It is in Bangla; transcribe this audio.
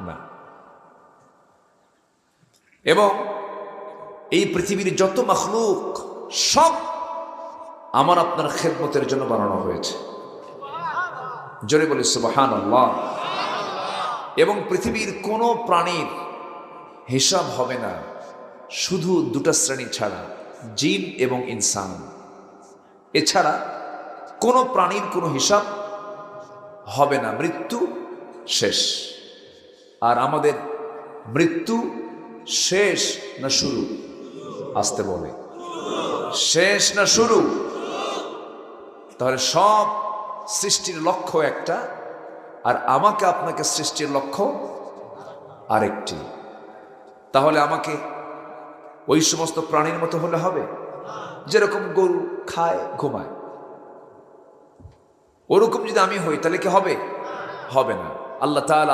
না। এবং এই পৃথিবীর যত মাখলুক সব আমার আপনার খেদমতের জন্য বানানো হয়েছে। জোরে বলি সুবহানাল্লাহ। এবং পৃথিবীর কোনো প্রাণীর হিসাব হবে না, শুধু দুটা শ্রেণী ছাড়া, জিন এবং ইনসান। এছাড়া কোনো প্রাণীর কোনো হিসাব হবে না। মৃত্যু শেষ। আর আমাদের মৃত্যু শেষ না শুরু? আসতে বলে, শেষ না শুরু? তাহলে সব সৃষ্টির লক্ষ্য একটা, আর আমাকে আপনাকে সৃষ্টির লক্ষ্য আরেকটি। তাহলে আমাকে ওই সমস্ত প্রাণীর মতো হলে হবে? যেরকম গরু খায় ঘুমায়, ওরকম যদি আমি হই তাহলে কি হবে? হবে না। আল্লাহ তাআলা